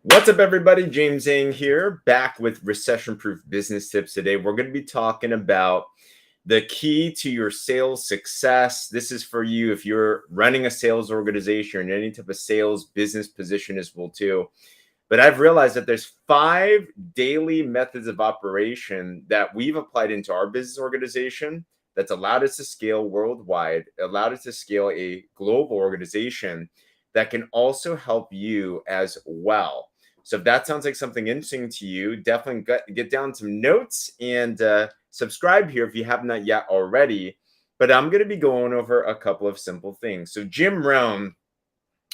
What's up, everybody? James Zhang here, back with recession-proof business tips. Today, we're going to be talking about the key to your sales success. This is for you if you're running a sales organization or in any type of sales business position as well too. But I've realized that there's 5 daily methods of operation that we've applied into our business organization that's allowed us to scale worldwide, allowed us to scale a global organization that can also help you as well. So if that sounds like something interesting to you, definitely get down some notes and subscribe here if you have not yet already. But I'm going to be going over a couple of simple things. So Jim Rohn,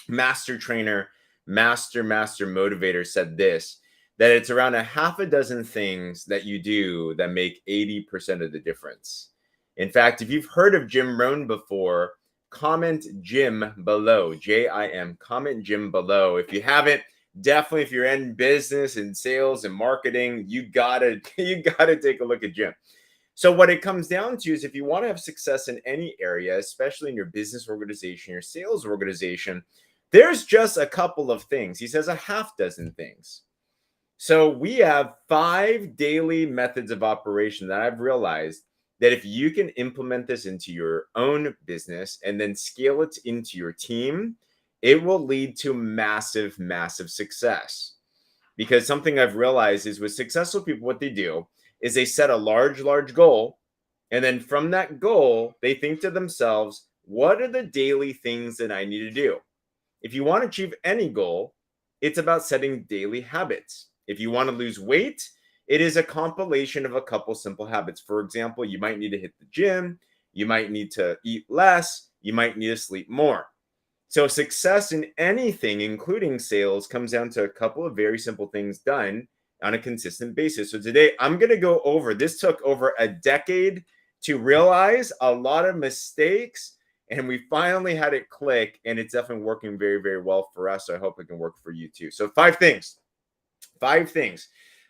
master trainer, master motivator, said this, that it's around a half a dozen things that you do that make 80% of the difference. In fact, if you've heard of Jim Rohn before, comment Jim below, Jim, comment Jim below. If you haven't, definitely, if you're in business and sales and marketing, you gotta take a look at Jim. So what it comes down to is if you want to have success in any area, especially in your business organization, your sales organization, there's just a couple of things. He says a half dozen things. So we have 5 daily methods of operation that I've realized that if you can implement this into your own business and then scale it into your team, it will lead to massive, massive success. Because something I've realized is with successful people, what they do is they set a large goal. And then from that goal, they think to themselves, what are the daily things that I need to do? If you want to achieve any goal, it's about setting daily habits. If you want to lose weight, it is a compilation of a couple simple habits. For example, you might need to hit the gym, you might need to eat less, you might need to sleep more. So success in anything, including sales, comes down to a couple of very simple things done on a consistent basis. So today I'm going to go over, this took over a decade to realize, a lot of mistakes, and we finally had it click, and it's definitely working very, very well for us. So I hope it can work for you too. So 5 things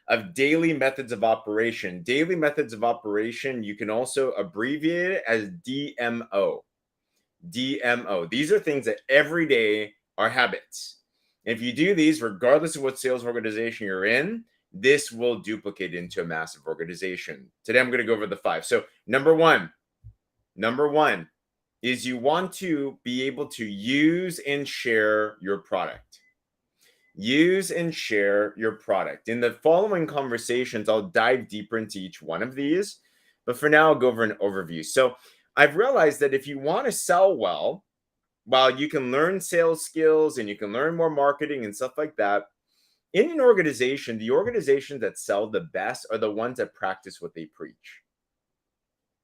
of daily methods of operation. Daily methods of operation, you can also abbreviate it as DMO. DMO. These are things that every day are habits. If you do these, regardless of what sales organization you're in, this will duplicate into a massive organization. Today, I'm going to go over the 5. So number one is you want to be able to use and share your product. Use and share your product. In the following conversations, I'll dive deeper into each one of these, but for now, I'll go over an overview. So I've realized that if you want to sell well, while you can learn sales skills and you can learn more marketing and stuff like that, in an organization, the organizations that sell the best are the ones that practice what they preach.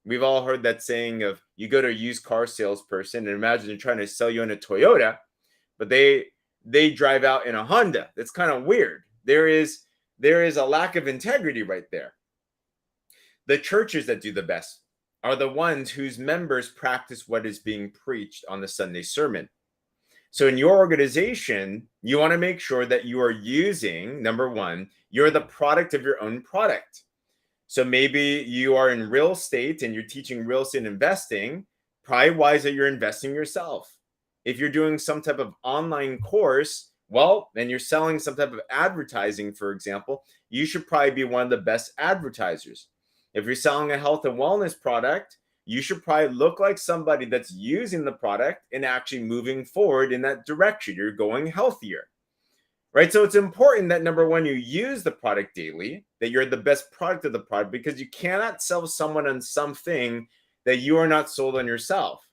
We've all heard that saying of you go to a used car salesperson and imagine they're trying to sell you in a Toyota, but they drive out in a Honda. That's kind of weird. There is a lack of integrity right there. The churches that do the best are the ones whose members practice what is being preached on the Sunday sermon. So in your organization, you want to make sure that you are using, number one, you're the product of your own product. So maybe you are in real estate and you're teaching real estate investing, probably wise that you're investing yourself. If you're doing some type of online course, well, and you're selling some type of advertising, for example, you should probably be one of the best advertisers. If you're selling a health and wellness product, you should probably look like somebody that's using the product and actually moving forward in that direction. You're going healthier, right? So it's important that number one, you use the product daily, that you're the best product of the product, because you cannot sell someone on something that you are not sold on yourself.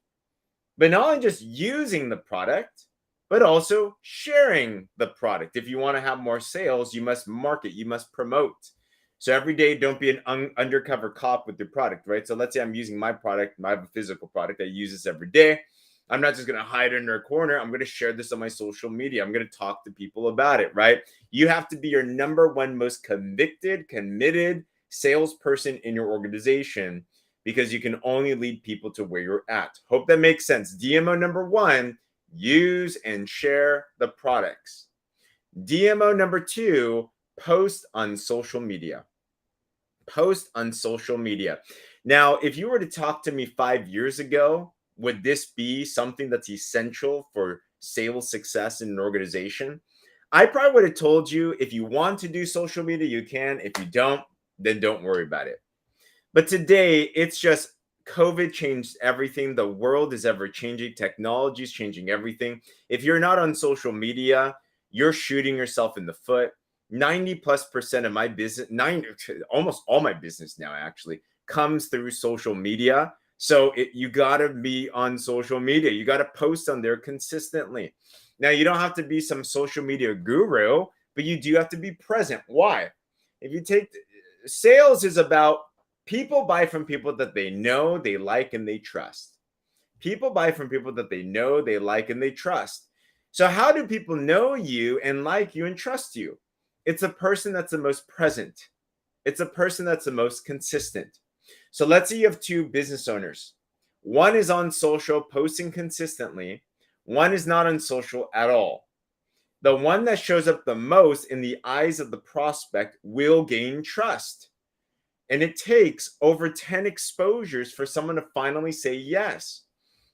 But not only just using the product, but also sharing the product. If you want to have more sales, you must market, you must promote. So every day, don't be an undercover cop with your product, right? So let's say I'm using my product, I have a physical product, I use this every day. I'm not just going to hide under a corner. I'm going to share this on my social media. I'm going to talk to people about it, right? You have to be your number one most convicted, committed salesperson in your organization, because you can only lead people to where you're at. Hope that makes sense. DMO number one, use and share the products. DMO number two, post on social media. Post on social media. Now, if you were to talk to me 5 years ago, would this be something that's essential for sales success in an organization? I probably would have told you if you want to do social media, you can. If you don't, then don't worry about it. But today, it's just COVID changed everything. The world is ever changing. Technology is changing everything. If you're not on social media, you're shooting yourself in the foot. 90+% of my business, almost all my business now actually comes through social media. So you got to be on social media. You got to post on there consistently. Now, you don't have to be some social media guru, but you do have to be present. Why? If you take sales is about people buy from people that they know, they like, and they trust. People buy from people that they know, they like, and they trust. So, how do people know you and like you and trust you? It's a person that's the most present, it's a person that's the most consistent. So, let's say you have two business owners. One is on social, posting consistently, one is not on social at all. The one that shows up the most in the eyes of the prospect will gain trust. And it takes over 10 exposures for someone to finally say yes.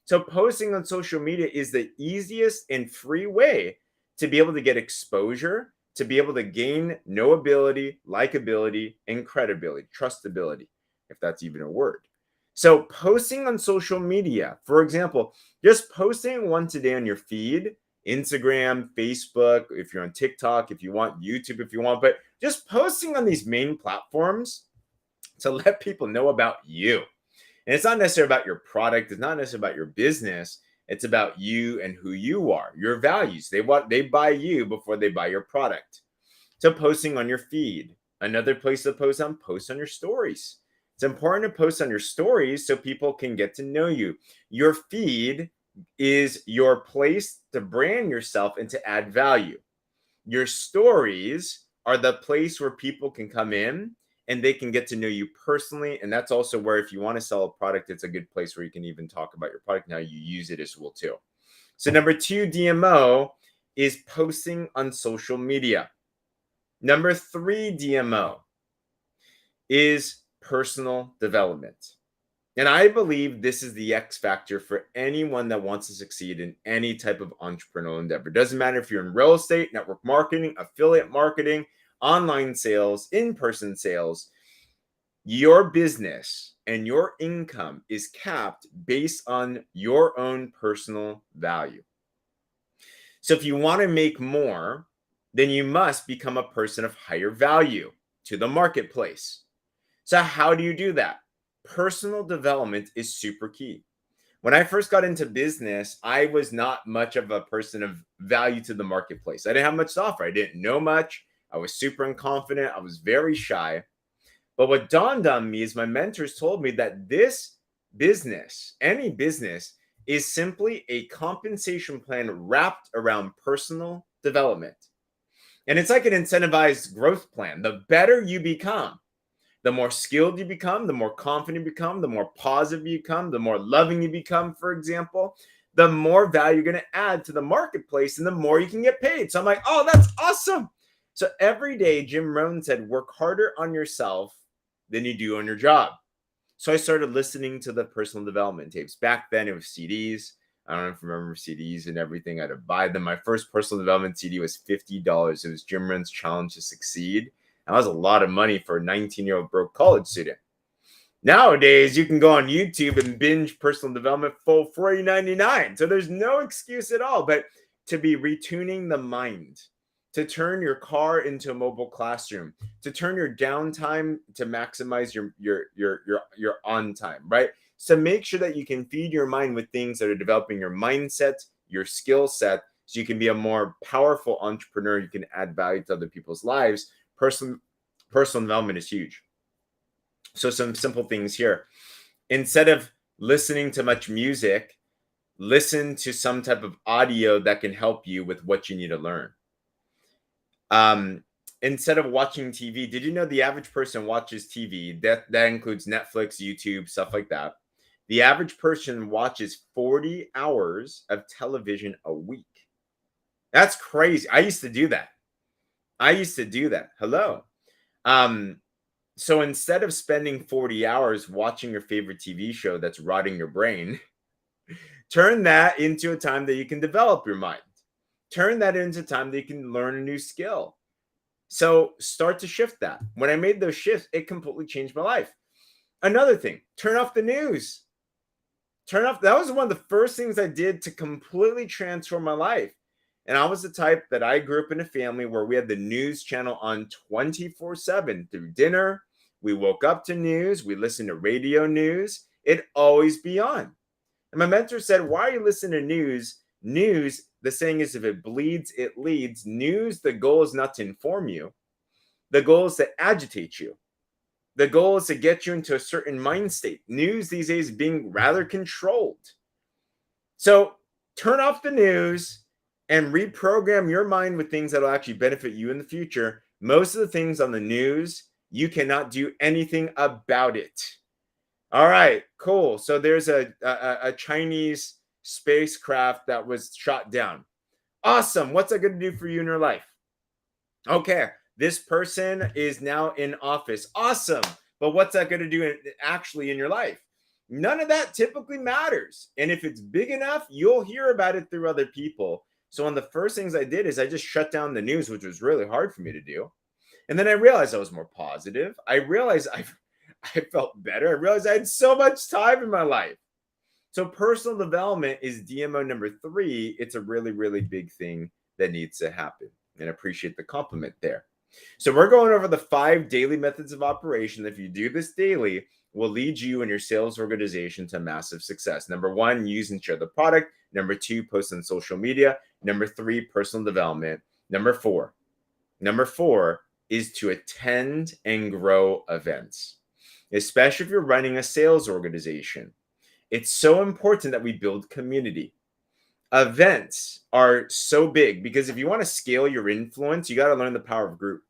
So, posting on social media is the easiest and free way to be able to get exposure, to be able to gain knowability, likability, and credibility, trustability, if that's even a word. So, posting on social media, for example, just posting once a day on your feed, Instagram, Facebook, if you're on TikTok, if you want YouTube, if you want, but just posting on these main platforms to let people know about you. And it's not necessarily about your product, it's not necessarily about your business. It's about you and who you are, your values. They buy you before they buy your product. So posting on your feed, another place to post on your stories. It's important to post on your stories so people can get to know you. Your feed is your place to brand yourself and to add value. Your stories are the place where people can come in and they can get to know you personally. And that's also where, if you want to sell a product, it's a good place where you can even talk about your product and how you use it as well too. So number 2 DMO is posting on social media. Number 3 DMO is personal development. And I believe this is the X factor for anyone that wants to succeed in any type of entrepreneurial endeavor. Doesn't matter if you're in real estate, network marketing, affiliate marketing, online sales, in-person sales. Your business and your income is capped based on your own personal value. So if you want to make more, then you must become a person of higher value to the marketplace. So how do you do that? Personal development is super key. When I first got into business, I was not much of a person of value to the marketplace. I didn't have much to offer. I didn't know much. I was super unconfident. I was very shy. But what dawned on me is my mentors told me that this business, any business, is simply a compensation plan wrapped around personal development. And it's like an incentivized growth plan. The better you become, the more skilled you become, the more confident you become, the more positive you become, the more loving you become, for example, the more value you're going to add to the marketplace and the more you can get paid. So I'm like, oh, that's awesome. So every day, Jim Rohn said, work harder on yourself than you do on your job. So I started listening to the personal development tapes. Back then, it was CDs. I don't know if you remember CDs and everything. I had to buy them. My first personal development CD was $50. It was Jim Rohn's Challenge to Succeed. That was a lot of money for a 19-year-old broke college student. Nowadays, you can go on YouTube and binge personal development for $40.99. So there's no excuse at all, but to be retuning the mind, to turn your car into a mobile classroom, to turn your downtime to maximize your on time, right? So make sure that you can feed your mind with things that are developing your mindset, your skill set, so you can be a more powerful entrepreneur. You can add value to other people's lives. Personal development is huge. So some simple things here. Instead of listening to much music, listen to some type of audio that can help you with what you need to learn. Instead of watching TV, did you know the average person watches TV? That includes Netflix, YouTube, stuff like that. The average person watches 40 hours of television a week. That's crazy. I used to do that. Hello. So instead of spending 40 hours watching your favorite TV show that's rotting your brain, turn that into a time that you can develop your mind. Turn that into time that you can learn a new skill. So start to shift that. When I made those shifts, it completely changed my life. Another thing, turn off the news. Turn off. That was one of the first things I did to completely transform my life. And I was the type that I grew up in a family where we had the news channel on 24/7 through dinner. We woke up to news. We listened to radio news. It'd always be on. And my mentor said, "Why are you listening to news? News, the saying is, if it bleeds, it leads. News, the goal is not to inform you. The goal is to agitate you. The goal is to get you into a certain mind state. News these days is being rather controlled. So turn off the news and reprogram your mind with things that will actually benefit you in the future. Most of the things on the news, you cannot do anything about it. All right, cool. So there's a Chinese spacecraft that was shot down. Awesome. What's that going to do for you in your life? Okay, this person is now in office. Awesome. But what's that going to do actually in your life? None of that typically matters. And if it's big enough, you'll hear about it through other people. So one of the first things I did is I just shut down the news, which was really hard for me to do. And then I realized I was more positive. I realized I felt better. I realized I had so much time in my life. So personal development is DMO number 3. It's a really, really big thing that needs to happen. And I appreciate the compliment there. So we're going over the 5 daily methods of operation. If you do this daily, will lead you and your sales organization to massive success. Number 1, use and share the product. Number 2, post on social media. Number 3, personal development. Number 4 is to attend and grow events, especially if you're running a sales organization. It's so important that we build community. Events are so big because if you want to scale your influence, you got to learn the power of group.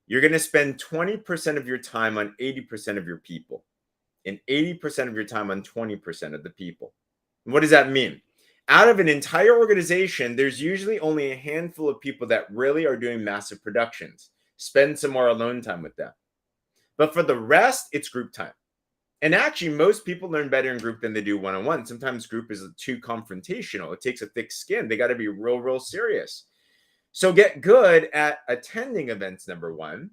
You're going to spend 20% of your time on 80% of your people and 80% of your time on 20% of the people. And what does that mean? Out of an entire organization, there's usually only a handful of people that really are doing massive productions. Spend some more alone time with them. But for the rest, it's group time. And actually, most people learn better in group than they do one-on-one. Sometimes group is too confrontational. It takes a thick skin. They got to be real, real serious. So get good at attending events, number 1.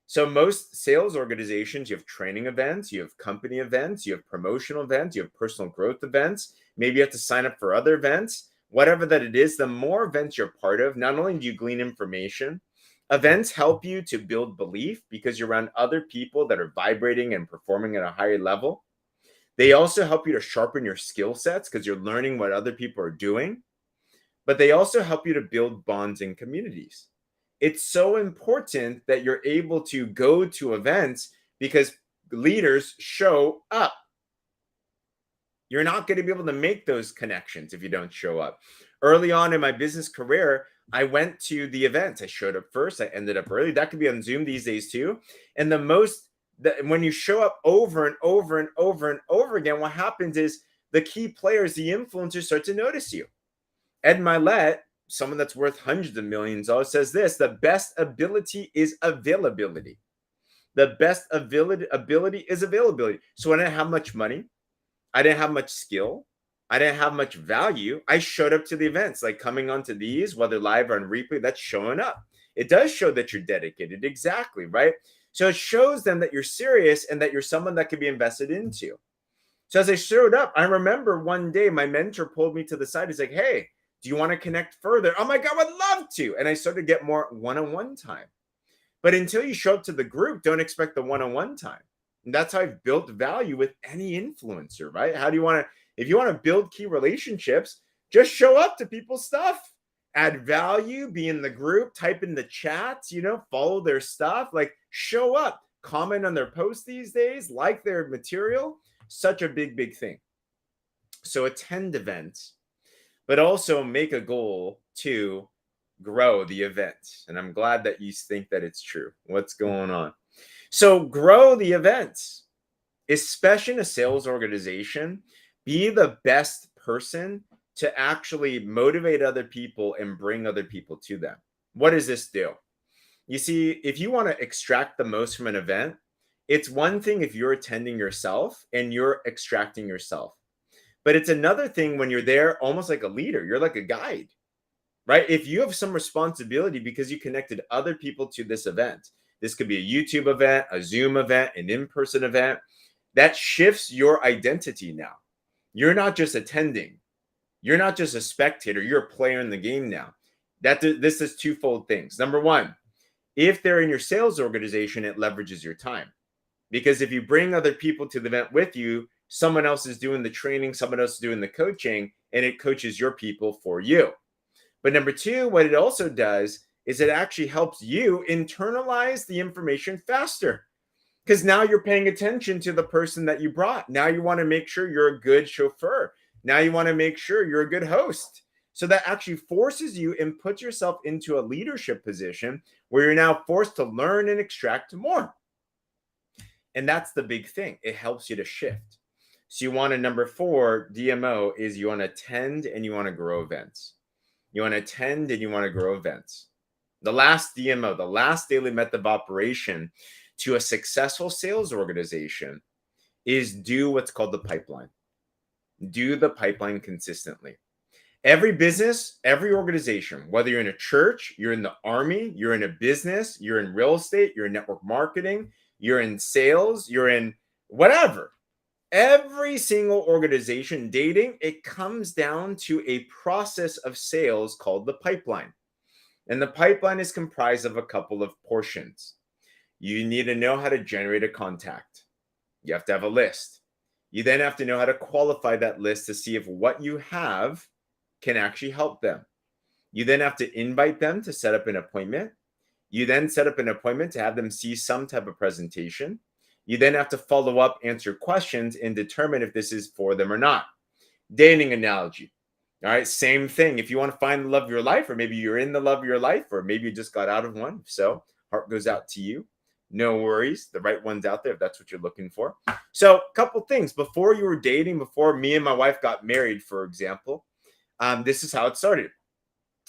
So most sales organizations, you have training events, you have company events, you have promotional events, you have personal growth events. Maybe you have to sign up for other events. Whatever that it is, the more events you're part of, not only do you glean information, events help you to build belief because you're around other people that are vibrating and performing at a higher level. They also help you to sharpen your skill sets because you're learning what other people are doing. But they also help you to build bonds in communities. It's so important that you're able to go to events because leaders show up. You're not going to be able to make those connections if you don't show up. Early on in my business career, I went to the events. I showed up first. I ended up early. That could be on Zoom these days too. And when you show up over and over and over and over again, what happens is the key players, the influencers, start to notice you. Ed Milet, someone that's worth hundreds of millions, always says this: the best ability is availability. The best ability is availability. So when I didn't have much money, I didn't have much skill, I didn't have much value, I showed up to the events, like coming onto these, whether live or on replay. That's showing up. It does show that you're dedicated. Exactly, right? So it shows them that you're serious and that you're someone that can be invested into. So as I showed up, I remember one day my mentor pulled me to the side. He's like, "Hey, do you want to connect further?" I'm like, "I would love to." And I started to get more one-on-one time. But until you show up to the group, don't expect the one-on-one time. And that's how I've built value with any influencer, right? If you want to build key relationships, just show up to people's stuff, add value, be in the group, type in the chats, follow their stuff, like show up, comment on their posts these days, like their material. Such a big, big thing. So attend events, but also make a goal to grow the event. And I'm glad that you think that it's true. What's going on? So grow the events, especially in a sales organization. Be the best person to actually motivate other people and bring other people to them. What does this do? You see, if you want to extract the most from an event, it's one thing if you're attending yourself and you're extracting yourself. But it's another thing when you're there almost like a leader, you're like a guide, right? If you have some responsibility because you connected other people to this event, this could be a YouTube event, a Zoom event, an in-person event, that shifts your identity now. You're not just attending, you're not just a spectator, you're a player in the game now. This is twofold things. Number one, if they're in your sales organization, it leverages your time. Because if you bring other people to the event with you, someone else is doing the training, someone else is doing the coaching, and it coaches your people for you. But number two, what it also does is it actually helps you internalize the information faster. Because now you're paying attention to the person that you brought. Now you want to make sure you're a good chauffeur. Now you want to make sure you're a good host. So that actually forces you and puts yourself into a leadership position where you're now forced to learn and extract more. And that's the big thing. It helps you to shift. So you want to, number 4, DMO, is you want to attend and you want to grow events. You want to attend and you want to grow events. The last DMO, the last daily method of operation to a successful sales organization is do what's called the pipeline. Do the pipeline consistently. Every business, every organization, whether you're in a church, you're in the army, you're in a business, you're in real estate, you're in network marketing, you're in sales, you're in whatever. Every single organization dating, it comes down to a process of sales called the pipeline. And the pipeline is comprised of a couple of portions. You need to know how to generate a contact. You have to have a list. You then have to know how to qualify that list to see if what you have can actually help them. You then have to invite them to set up an appointment. You then set up an appointment to have them see some type of presentation. You then have to follow up, answer questions, and determine if this is for them or not. Dating analogy. All right, same thing. If you want to find the love of your life, or maybe you're in the love of your life, or maybe you just got out of one. So heart goes out to you. No worries. The right one's out there if that's what you're looking for. So a couple things. Before you were dating, before me and my wife got married, for example, this is how it started.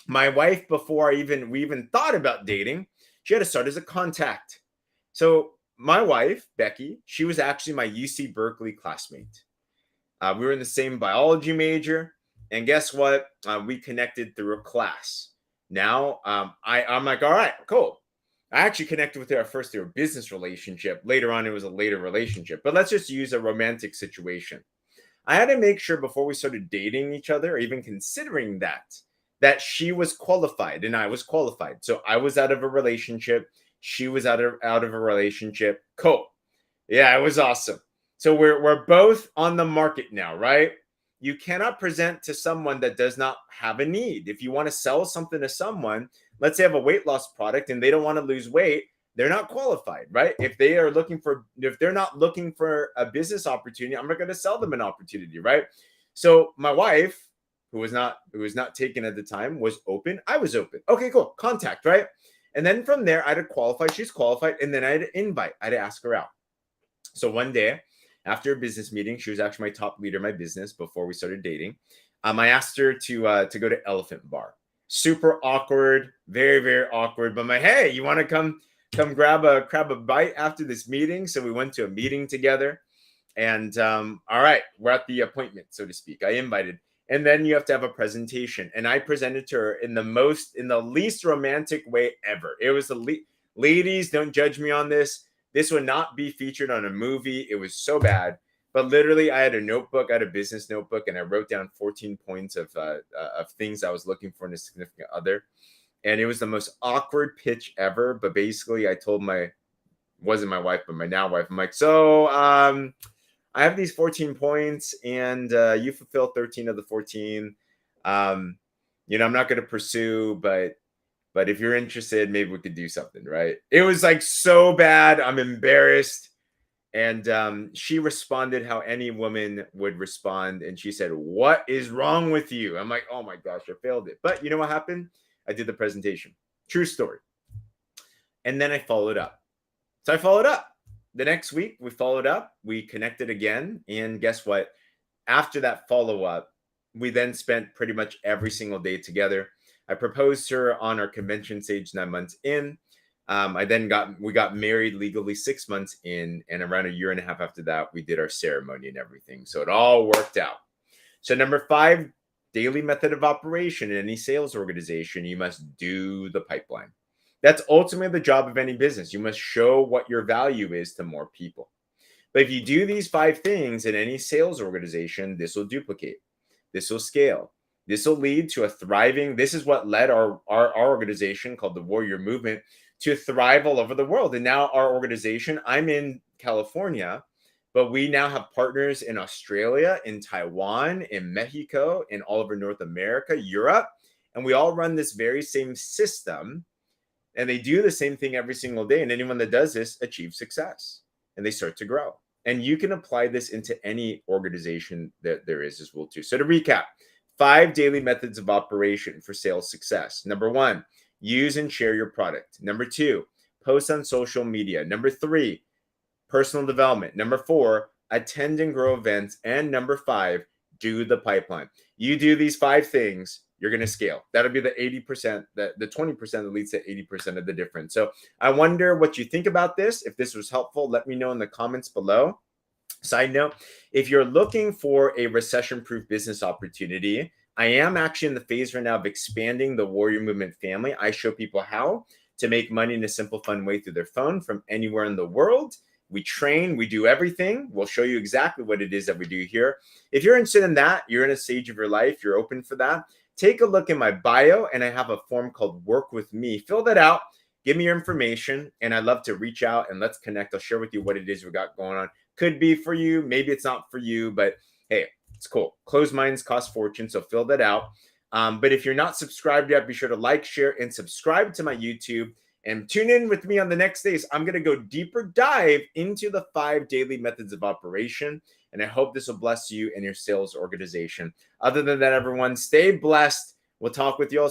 My wife, before we even thought about dating, she had to start as a contact. So my wife, Becky, she was actually my UC Berkeley classmate. We were in the same biology major. And guess what? We connected through a class. Now, I'm like, all right, cool. I actually connected with her at first through a business relationship. Later on, it was a later relationship. But let's just use a romantic situation. I had to make sure before we started dating each other, or even considering that she was qualified and I was qualified. So I was out of a relationship. She was out of a relationship. Cool. Yeah, it was awesome. So we're both on the market now, right? You cannot present to someone that does not have a need. If you want to sell something to someone, let's say have a weight loss product and they don't want to lose weight, they're not qualified, right? If they're not looking for a business opportunity, I'm not going to sell them an opportunity, right? So my wife, who was not taken at the time, was open. I was open. Okay, cool. Contact, right? And then from there, I had to qualify. She's qualified. And then I had to invite. I had to ask her out. So one day, after a business meeting, she was actually my top leader in my business before we started dating. I asked her to go to Elephant Bar. Super awkward, very, very awkward. But I'm like, hey, you want to come grab a bite after this meeting? So we went to a meeting together. And all right, we're at the appointment, so to speak. I invited. And then you have to have a presentation. And I presented to her in the least romantic way ever. It was ladies, don't judge me on this. This would not be featured on a movie. It was so bad. But literally, I had a notebook, I had a business notebook, and I wrote down 14 points of things I was looking for in a significant other. And it was the most awkward pitch ever. But basically, I told wasn't my wife, but my now wife, I'm like, so I have these 14 points, and you fulfill 13 of the 14. I'm not going to pursue, but if you're interested, maybe we could do something, right? It was like so bad. I'm embarrassed. And she responded how any woman would respond. And she said, what is wrong with you? I'm like, oh my gosh, I failed it. But you know what happened? I did the presentation. True story. And then I followed up. So I followed up. The next week, we followed up. We connected again. And guess what? After that follow-up, we then spent pretty much every single day together. I proposed to her on our convention stage 9 months in. We got married legally 6 months in, and around a year and a half after that, we did our ceremony and everything. So it all worked out. So number 5, daily method of operation in any sales organization, you must do the pipeline. That's ultimately the job of any business. You must show what your value is to more people. But if you do these 5 things in any sales organization, this will duplicate. This will scale. This will lead to a thriving. This is what led our organization called the Warrior Movement to thrive all over the world. And now our organization, I'm in California, but we now have partners in Australia, in Taiwan, in Mexico, in all over North America, Europe. And we all run this very same system. And they do the same thing every single day. And anyone that does this achieves success and they start to grow. And you can apply this into any organization that there is as well too. So to recap, 5 daily methods of operation for sales success. Number 1, use and share your product. Number 2, post on social media. Number 3, personal development. Number 4, attend and grow events. And number 5, do the pipeline. You do these 5 things, you're going to scale. That'll be the 80%, the 20% that leads to 80% of the difference. So I wonder what you think about this. If this was helpful, let me know in the comments below. Side note, if you're looking for a recession-proof business opportunity, I am actually in the phase right now of expanding the Warrior Movement family. I show people how to make money in a simple, fun way through their phone from anywhere in the world. We train, we do everything. We'll show you exactly what it is that we do here. If you're interested in that, you're in a stage of your life, you're open for that, take a look in my bio, and I have a form called Work With Me. Fill that out, give me your information, and I'd love to reach out and let's connect. I'll share with you what it is we got going on. Could be for you, maybe it's not for you, but hey, it's cool. Closed minds cost fortune, so fill that out. But if you're not subscribed yet, be sure to like, share, and subscribe to my YouTube. And tune in with me on the next days. I'm going to go deeper dive into the 5 daily methods of operation. And I hope this will bless you and your sales organization. Other than that, everyone, stay blessed. We'll talk with you all soon.